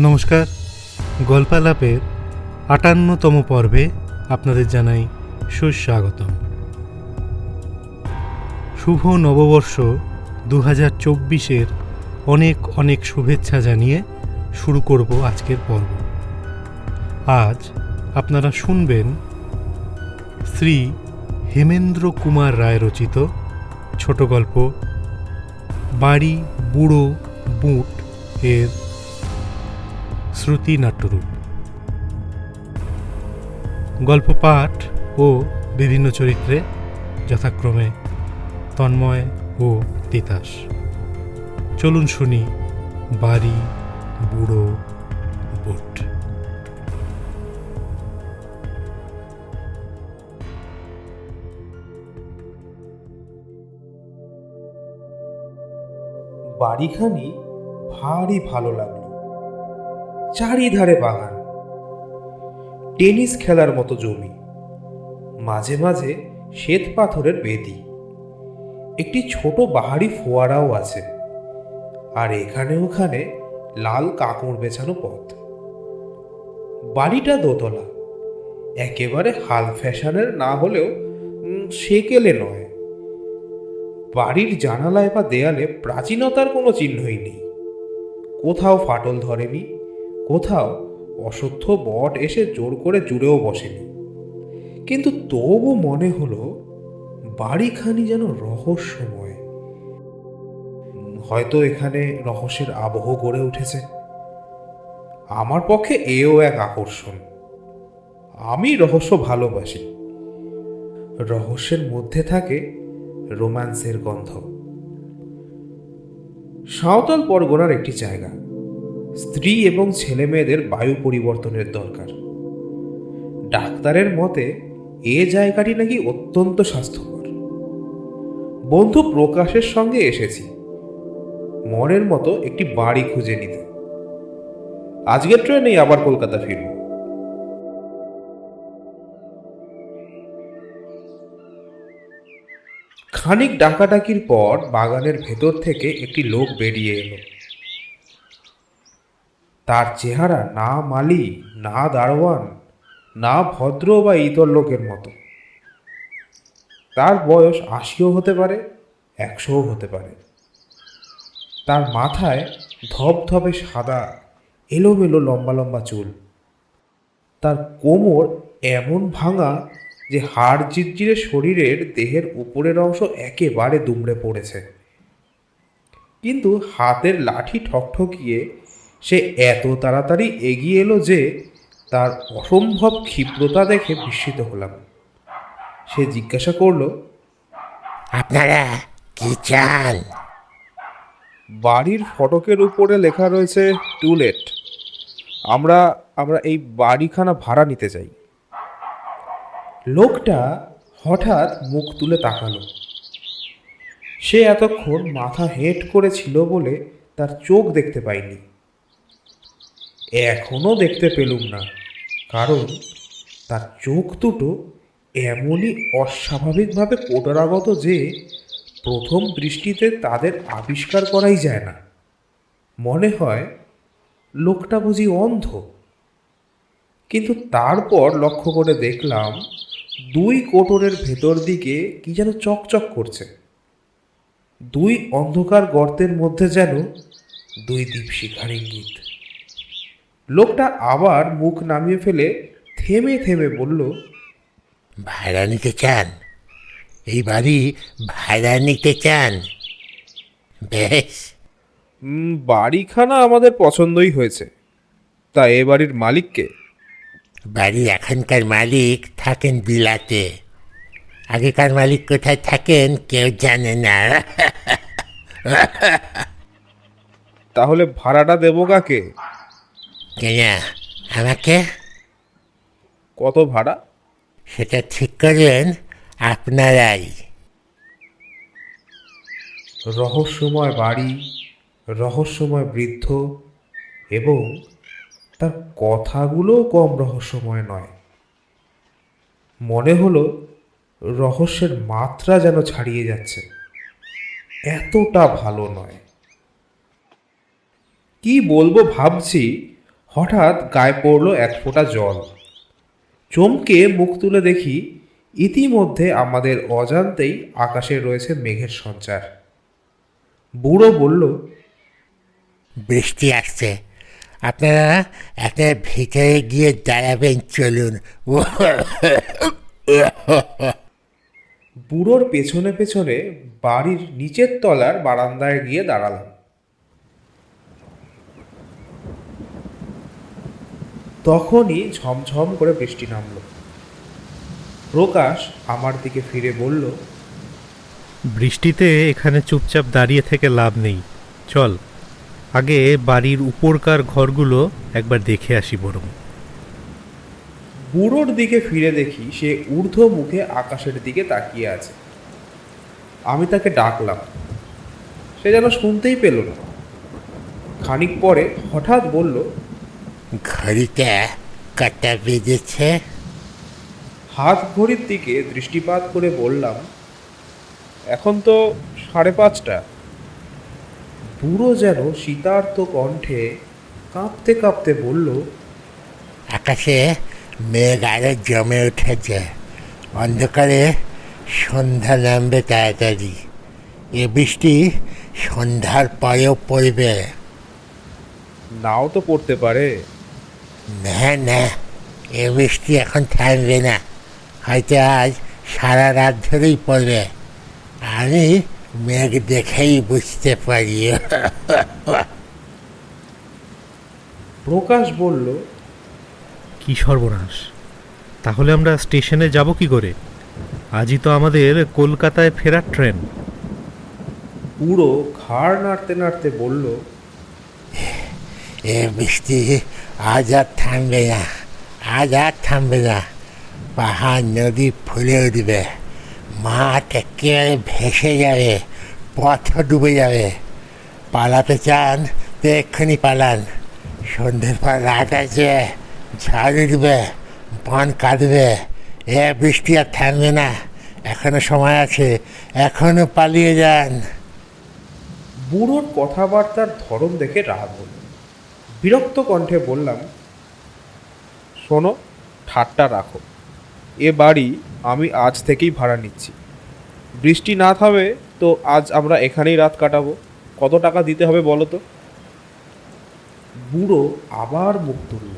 নমস্কার, গল্পালাপের ৫৮তম পর্বে আপনাদের জানাই সুস্বাগতম। শুভ নববর্ষ ২০২৪-এর অনেক অনেক শুভেচ্ছা জানিয়ে শুরু করব আজকের পর্ব। আজ আপনারা শুনবেন শ্রী হেমেন্দ্র কুমার রায় রচিত ছোট গল্প বাড়ি বুড়ো বুট এর শ্রুতি নাট্যরূপ। গল্প পাঠ ও বিভিন্ন চরিত্রে যথাক্রমে তন্ময় ও তিতাস। চলুন শুনি বাড়ি বুড়ো বুট। বাড়িখানি ভারী ভালো লাগলো। চারিধারে বাগান, টেনিস খেলার মতো জমি, মাঝে মাঝে শ্বেত পাথরের বেদি, একটি ছোট বাহারি ফোয়ারাও আছে, আর এখানে ওখানে লাল কাপড় বেছানো পথ। বাড়িটা দোতলা, একেবারে হাল ফ্যাশনের না হলেও সেকেলে নয়। বাড়ির জানালায় বা দেয়ালে প্রাচীনতার কোনো চিহ্নই নেই। কোথাও ফাটল ধরেনি, কোথাও অশ্বত্থ বট এসে জোর করে জুড়েও বসেনি। কিন্তু তবু মনে হলো বাড়িখানি যেন রহস্যময়। হয়তো এখানে রহস্যের আবহ গড়ে উঠেছে। আমার পক্ষে এও এক আকর্ষণ। আমি রহস্য ভালোবাসি। রহস্যের মধ্যে থাকে রোম্যান্সের গন্ধ। সাঁওতাল পরগনার একটি জায়গা, স্ত্রী এবং ছেলে মেয়েদের বায়ু পরিবর্তনের দরকার। ডাক্তারের মতে এ জায়গাটি নাকি অত্যন্ত স্বাস্থ্যকর। বন্ধু প্রকাশের সঙ্গে এসেছি মনের মতো একটি বাড়ি খুঁজে নিতে। আজকের ট্রেনেই আবার কলকাতা ফিরব। খানিক ডাকাডাকির পর বাগানের ভেতর থেকে একটি লোক বেরিয়ে এলো। তার চেহারা না মালি, না দারোয়ান, না ভদ্র বা ইতর লোকের মতো। তার বয়স ৮০ও হতে পারে, ১০০ও হতে পারে। তার মাথায় ধবধবে সাদা এলোমেলো লম্বা লম্বা চুল। তার কোমর এমন ভাঙা যে হাড় জিরজিরে শরীরের দেহের উপরের অংশ একেবারে দুমড়ে পড়েছে। কিন্তু হাতের লাঠি ঠকঠকিয়ে সে এত তাড়াতাড়ি এগিয়ে এলো যে তার অসম্ভব ক্ষিপ্রতা দেখে বিস্মিত হলাম। সে জিজ্ঞাসা করল, আপনারা কি চান? বাড়ির ফটকের উপরে লেখা রয়েছে টু লেট। আমরা আমরা এই বাড়িখানা ভাড়া নিতে চাই। লোকটা হঠাৎ মুখ তুলে তাকালো। সে এতক্ষণ মাথা হেঁট করেছিল বলে তার চোখ দেখতে পাইনি। এখনো দেখতে পেলুম না, কারণ তার চোখ দুটো এমনই অস্বাভাবিকভাবে কোটরাগত যে প্রথম দৃষ্টিতে তাদের আবিষ্কার করাই যায় না। মনে হয় লোকটা বুঝি অন্ধ। কিন্তু তারপর লক্ষ্য করে দেখলাম দুই কোটরের ভেতর দিকে কি যেন চকচক করছে। দুই অন্ধকার গর্তের মধ্যে যেন দুই দীপশিখার ইঙ্গিত। লোকটা আবার মুখ নামিয়ে ফেলে থেমে থেমে বলল, ভাড়া নিতে চান? এই বাড়ি ভাড়া নিতে চান? বেশ, বাড়িখানা আমাদের পছন্দই হয়েছে। তা এ বাড়ির মালিককে? বাড়ির এখনকার মালিক থাকেন বিলাতে। আগেকার মালিক কোথায় থাকেন কেউ জানে না। তাহলে ভাড়াটা দেবো কাকে? কেন আমাকে? কত ভাড়া? সেটা ঠিক করবেন আপনারাই। রহস্যময় বাড়ি, রহস্যময় বৃদ্ধ, এবং তার কথাগুলোও কম রহস্যময় নয়। মনে হলো রহস্যের মাত্রা যেন ছাড়িয়ে যাচ্ছে। এতটা ভালো নয়। কি বলবো ভাবছি, হঠাৎ গায়ে পড়ল এক ফোঁটা জল। চমকে মুখ তুলে দেখি ইতিমধ্যে আমাদের অজান্তেই আকাশে রয়েছে মেঘের সঞ্চার। বুড়ো বলল, বৃষ্টি আসছে, আপনারা একটা ভিতরে গিয়ে দাঁড়াবেন, চলুন। বুড়োর পেছনে পেছনে বাড়ির নিচের তলার বারান্দায় গিয়ে দাঁড়ালাম। তখনই ঝমঝম করে বৃষ্টি নামল। প্রকাশ আমার দিকে ফিরে বলল, বৃষ্টিতে এখানে চুপচাপ দাঁড়িয়ে থেকে লাভ নেই, চল আগে বাড়ির উপরকার ঘরগুলো একবার দেখে আসি বরং। বুড়োর দিকে ফিরে দেখি সে ঊর্ধ্ব মুখে আকাশের দিকে তাকিয়ে আছে। আমি তাকে ডাকলাম, সে যেন শুনতেই পেল না। খানিক পরে হঠাৎ বলল, ঘড়িটা কাটা বেজেছে। হাত ঘড়ির দিকে দৃষ্টিপাত করে বললাম, এখন তো 5:30। বুড়ো যেন শীতার্ত কণ্ঠে কাঁপতে কাঁপতে বলল, আকাশে মেঘ আরো জমে উঠেছে, অন্ধকারে সন্ধ্যা নামবে তাড়াতাড়ি। এ বৃষ্টি সন্ধ্যার পরেও পড়বে। নাও তো পড়তে পারে। না না, এ বৃষ্টি এখন থামবে না, হয়তো আজ সারা রাত ধরেই পড়বে। আমি মেঘ দেখেই বুঝতে পারি। প্রকাশ বলল, কি সর্বনাশ! তাহলে আমরা স্টেশনে যাব কি করে? আজই তো আমাদের কলকাতায় ফেরার ট্রেন। বুড়ো ঘাড় নাড়তে নাড়তে বলল, এ বৃষ্টি আজ আর থামবে না, আজ আর থামবে না। পাহাড় নদী ফুলে উঠবে, মাঠ একেবারে ভেসে যাবে, পথ ডুবে যাবে। পালাতে চান তো এক্ষুনি পালান, সন্ধ্যের পর রাত আছে, ঝড় উঠবে, বন কাঁদবে। এ বৃষ্টি আর থামবে না, এখনো সময় আছে, এখনো পালিয়ে যান। বুড়োর কথাবার্তার ধরন দেখে রাগ হল। বিরক্ত কণ্ঠে বললাম, শোনো, ঠাট্টা রাখো। এ বাড়ি আমি আজ থেকেই ভাড়া নিচ্ছি। বৃষ্টি না থামে তো আজ আমরা এখানেই রাত কাটাবো। কত টাকা দিতে হবে বলো তো? বুড়ো আবার মুখ তুলল।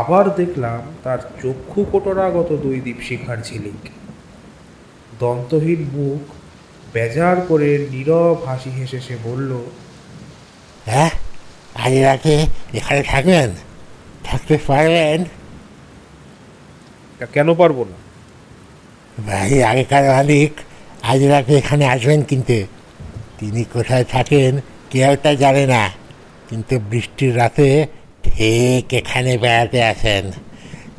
আবার দেখলাম তার চক্ষু কোটরাগত 2 দীপশিখার ঝিলিক। দন্তহীন মুখ বেজার করে নীরব হাসি হেসে সে বলল, হ্যাঁ, আজ রাতে এখানে থাকবেন? থাকতে পারবেন? কেন পারবো না? বাড়ির আগেকার মালিক আজ রাতে এখানে আসবেন, কিন্তু তিনি কোথায় থাকেন কেউ তা জানে না, কিন্তু বৃষ্টির রাতে ঠিক এখানে বেড়াতে আসেন।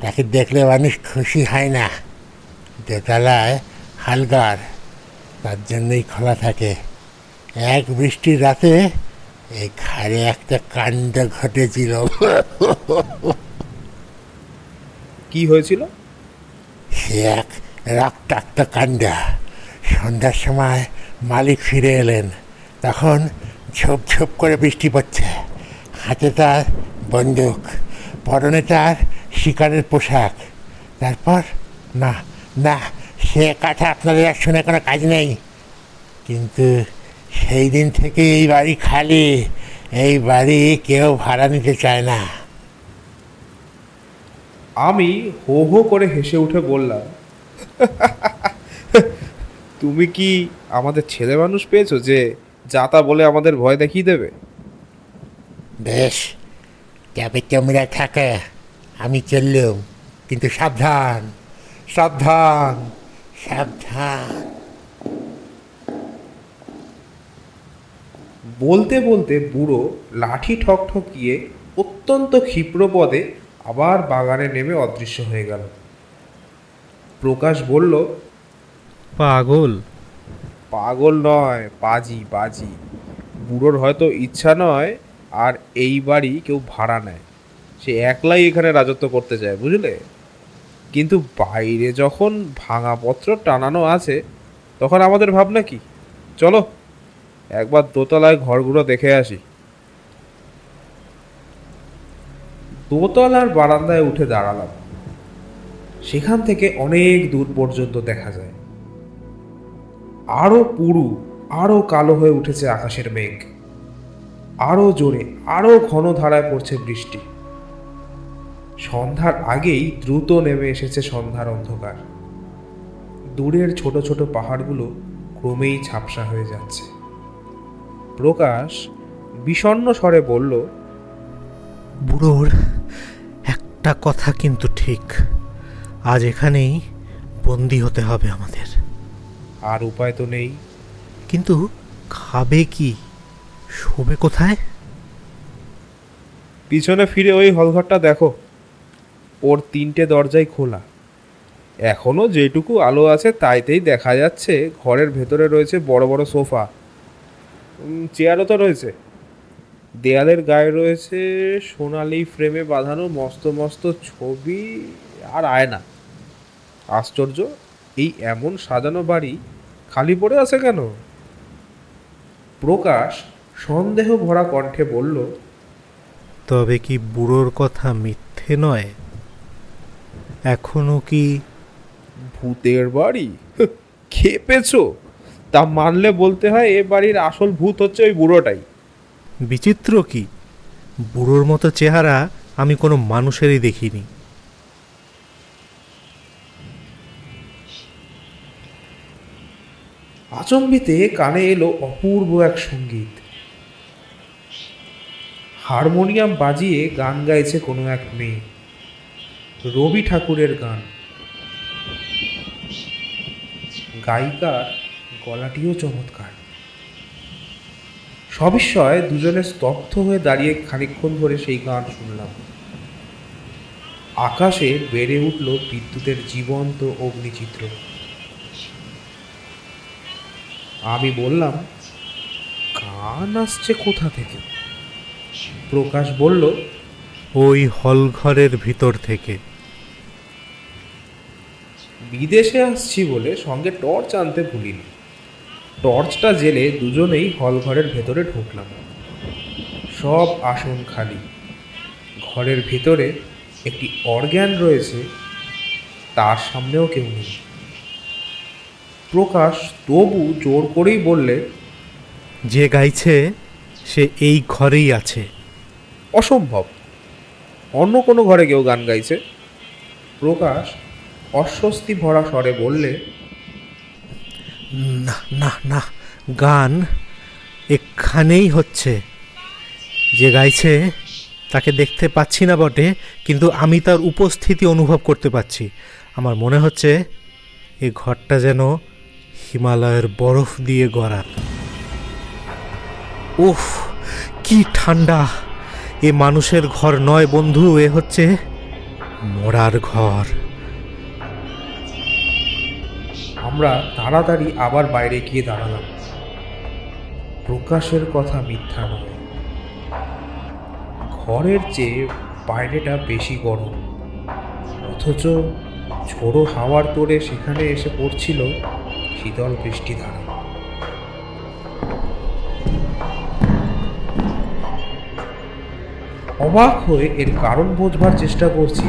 তাকে দেখলে মানুষ খুশি হয় না। দোতলায় হালগার, তার জন্যই খোলা থাকে। এক বৃষ্টির রাতে এই ঘরে একটা কাণ্ড ঘটেছিল। কি হয়েছিল? সে এক রক্তাক্ত কাণ্ড। সন্ধ্যার সময় মালিক ফিরে এলেন, তখন ঝোপ ঝোপ করে বৃষ্টি পড়ছে। হাতে তার বন্দুক, পরনে তার শিকারের পোশাক। তারপর না না, সে কথা আপনাদের আর শুনে কোনো কাজ নেই। কিন্তু সেই দিন থেকে এই বাড়ি খালি, এই বাড়ি কেউ ভাড়া নিতে চায় না। আমি হো হো করে হেসে উঠে বললাম, তুমি কি আমাদের ছেলে মানুষ পেয়েছো যে যা তা বলে আমাদের ভয় দেখিয়ে দেবে? বেশ, তবে তোমরা থাকে, আমি চললুম। কিন্তু সাবধান, সাবধান, সাবধান। বলতে বলতে বুড়ো লাঠি ঠকঠকিয়ে অত্যন্ত ক্ষিপ্র পদে আবার বাগানে নেমে অদৃশ্য হয়ে গেল। প্রকাশ বলল, পাগল! পাগল নয়, পাজি পাজি। বুড়োর হয়তো ইচ্ছা নয় আর এই বাড়ি কেউ ভাড়া নেয়, সে একলাই এখানে রাজত্ব করতে চায়, বুঝলে? কিন্তু বাইরে যখন ভাঙাপত্র টানানো আছে তখন আমাদের ভাবনা কি? চলো একবার দোতলায় ঘরগুলো দেখে আসি। দোতলার বারান্দায় উঠে দাঁড়ালাম। সেখান থেকে অনেক দূর পর্যন্ত দেখা যায়। আরো পুরু, আরো কালো হয়ে উঠেছে আকাশের মেঘ। আরো জোরে, আরো ঘন ধারায় পড়ছে বৃষ্টি। সন্ধ্যার আগেই দ্রুত নেমে এসেছে সন্ধ্যার অন্ধকার। দূরের ছোট ছোট পাহাড়গুলো ক্রমেই ঝাপসা হয়ে যাচ্ছে। প্রকাশ বিষণ্ণ স্বরে বলল, বুড়োর একটা কথা কিন্তু ঠিক, আজ এখানেই বন্দি হতে হবে আমাদের। আর উপায় তো নেই। কিন্তু খাবে কি, শোবে কোথায়? পিছনে ফিরে ওই হলঘরটা দেখো, ওর 3টে দরজাই খোলা। এখনো যেটুকু আলো আছে তাইতেই দেখা যাচ্ছে ঘরের ভেতরে রয়েছে বড় বড় সোফা, চেয়ারও তো রয়েছে। দেয়ালের গায়ে রয়েছে সোনালি ফ্রেমে বাঁধানো মস্ত মস্ত ছবি আর আয়না। আশ্চর্য, এই এমন সাজানো বাড়ি খালি পড়ে আছে কেন? প্রকাশ সন্দেহ ভরা কণ্ঠে বলল, তবে কি বুড়োর কথা মিথ্যে নয়? এখনো কি? ভূতের বাড়ি? খেপেছো? তা মানলে বলতে হয় এ বাড়ির আসল ভূত হচ্ছে ওই বুড়োটাই। বিচিত্র কি, বুড়োর মতো চেহারা আমি কোনো মানুষেরই দেখিনি। আচম্বিতে কানে এলো অপূর্ব এক সঙ্গীত। হারমোনিয়াম বাজিয়ে গান গাইছে কোনো এক মেয়ে, রবি ঠাকুরের গান। গায়িকার গলাটিও চমৎকার। সবিস্ময়ে দুজনে স্তব্ধ হয়ে দাঁড়িয়ে খানিকক্ষণ ধরে সেই গান শুনলাম। আকাশে বেড়ে উঠল বিদ্যুতের জীবন্ত অগ্নিচিত্র। আমি বললাম, গান আসছে কোথা থেকে? প্রকাশ বলল, ওই হলঘরের ভিতর থেকে। বিদেশে আসছি বলে সঙ্গে টর্চ আনতে ভুলিনি। টর্চটা জেলে দুজনেই হলঘরের ভেতরে ঢুকলাম। সব আসন খালি। ঘরের ভিতরে একটি অর্গ্যান রয়েছে, তার সামনেও কেউ নেই। প্রকাশ তবু জোর করেই বললে, যে গাইছে সে এই ঘরেই আছে। অসম্ভব, অন্য কোনো ঘরে কেউ গান গাইছে। প্রকাশ অস্বস্তি ভরা স্বরে বললে, না না না, গান এখানেই হচ্ছে। যে গাইছে তাকে দেখতে পাচ্ছি না বটে, কিন্তু আমি তার উপস্থিতি অনুভব করতে পারছি। আমার মনে হচ্ছে এই ঘরটা যেন হিমালয়ের বরফ দিয়ে গড়া। উফ, কি ঠান্ডা! এ মানুষের ঘর নয় বন্ধু, এ হচ্ছে মরার ঘর। আমরা তাড়াতাড়ি আবার বাইরে গিয়ে দাঁড়ালাম। প্রকাশের কথা মিথ্যা নয়, ঘরের চেয়ে বাইরেটা বেশি গরম, অথচ ঝোড়ো হাওয়ার তোড়ে সেখানে এসে পড়ছিল শীতল বৃষ্টিধারা। অবাক হয়ে এর কারণ বোঝবার চেষ্টা করছি,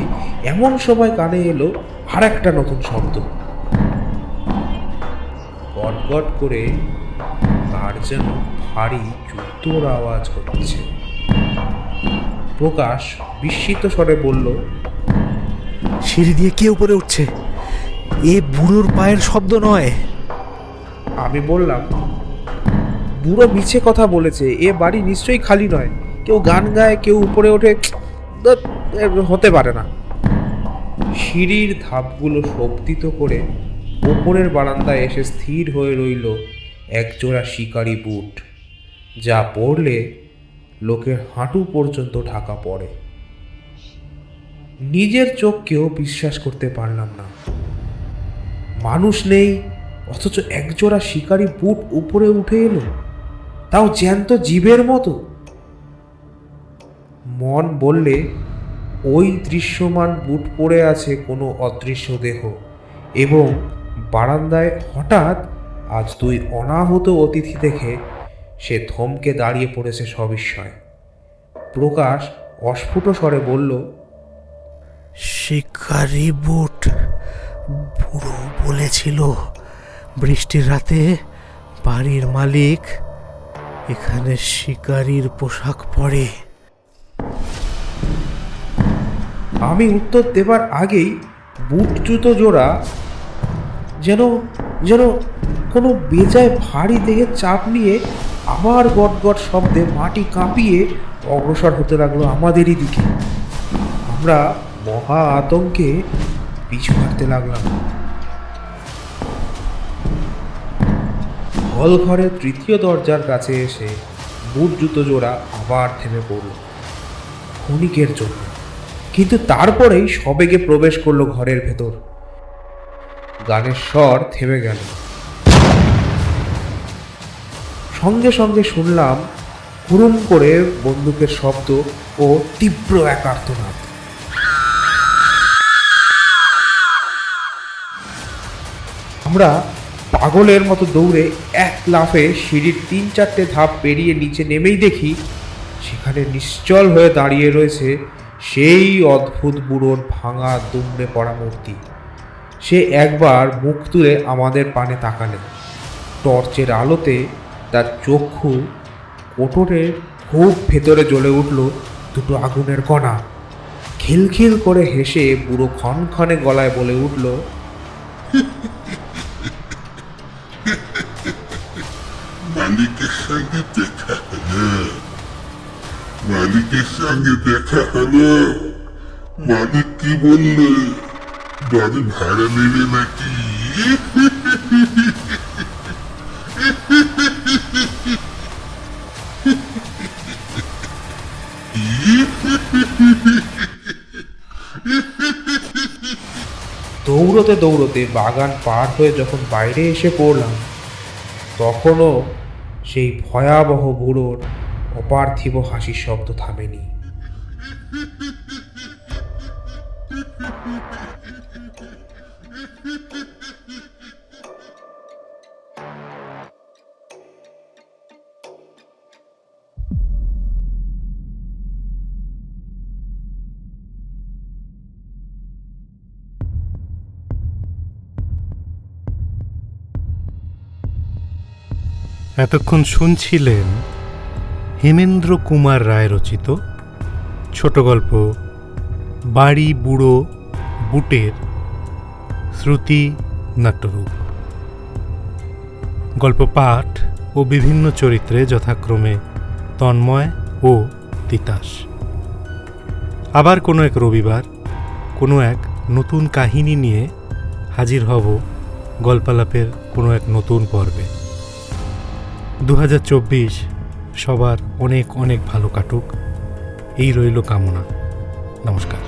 এমন সময় কানে এলো আর একটা নতুন শব্দ। গটগট করে কার যেন ভারী জুতোর আওয়াজ হচ্ছে। প্রকাশ বিস্মিত স্বরে বলল, সিঁড়ি দিয়ে কে উপরে উঠছে? এ বুড়োর পায়ের শব্দ নয়। আমি বললাম, বুড়ো মিছে কথা বলেছে, এ বাড়ি নিশ্চয়ই খালি নয়। কেউ গান গায়, কেউ উপরে ওঠে, ধ্যাৎ, এ হতে পারে না। সিঁড়ির ধাপগুলো শব্দিত করে ওপরের বারান্দায় এসে স্থির হয়ে রইল একজোড়া শিকারি বুট, যা পরলে লোকের হাঁটু পর্যন্ত ঢাকা পড়ে। নিজের চোখকেও বিশ্বাস করতে পারলাম না। মানুষ নেই, অথচ একজোড়া শিকারি বুট উপরে উঠে এলো, তাও জ্যান্ত জীবের মতো। মন বললে ওই দৃশ্যমান বুট পরে আছে কোনো অদৃশ্য দেহ, এবং বারান্দায় হঠাৎ আজ 2 অনাহত অতিথি দেখে সে থমকে দাঁড়িয়ে পড়েছে সবিস্ময়। প্রকাশ অস্ফুট স্বরে বলল, শিকারি বুট। বুড়ো বলেছিল বৃষ্টির রাতে বাড়ির মালিক এখানে শিকারির পোশাক পরে। আমি উত্তর দেবার আগেই বুট জুতো জোড়া যেন যেন কোনো বেজায় ভারী দেহে চাপ নিয়ে আবার গটগট শব্দে মাটি কাঁপিয়ে অগ্রসর হতে লাগলো আমাদেরই দিকে। আমরা মহা আতঙ্কে পিছু হাঁটতে লাগলাম। হল ঘরের তৃতীয় দরজার কাছে এসে বুট জুতো জোড়া আবার থেমে পড়ল ক্ষণিকের জন্য, কিন্তু তারপরেই সবেগে প্রবেশ করলো ঘরের ভেতর। গানের স্বর থেমে গেল। সঙ্গে সঙ্গে শুনলাম হুড়ুম করে বন্দুকের শব্দ ও তীব্র এক আর্তনাদ। আমরা পাগলের মতো দৌড়ে এক লাফে সিঁড়ির 3-4টে ধাপ পেরিয়ে নিচে নেমেই দেখি সেখানে নিশ্চল হয়ে দাঁড়িয়ে রয়েছে সেই অদ্ভুত বুড়োর ভাঙা দুমড়ে পড়া মূর্তি। সে একবার মুখ তুলে আমাদের পানে তাকালে। টর্চের আলোতে তার চক্ষু কোটরের খুব ভেতরে জ্বলে উঠল দুটো আগুনের কণা। খিলখিল করে হেসে বুড়ো ক্ষণক্ষণে গলায় বলে উঠল, মালিকের সঙ্গে দেখা হলো, মালিকের সঙ্গে দেখা হলো। মালিক কি বললে? বাড়ি ভাড়া নেবে নাকি? দৌড়তে দৌড়তে বাগান পার হয়ে যখন বাইরে এসে পড়লাম, তখনও সেই ভয়াবহ বুড়োর অপার্থিব হাসির শব্দ থামেনি। এতক্ষণ শুনছিলেন হেমেন্দ্র কুমার রায় রচিত ছোট গল্প বাড়ি বুড়ো বুটের শ্রুতি নাট্যরূপ। গল্প পাঠ ও বিভিন্ন চরিত্রে যথাক্রমে তন্ময় ও তিতাস। আবার কোনো এক রবিবার কোনো এক নতুন কাহিনী নিয়ে হাজির হব গল্পালাপের কোনো এক নতুন পর্বে। 2024 সবার অনেক অনেক ভালো কাটুক, এই রইল কামনা। নমস্কার।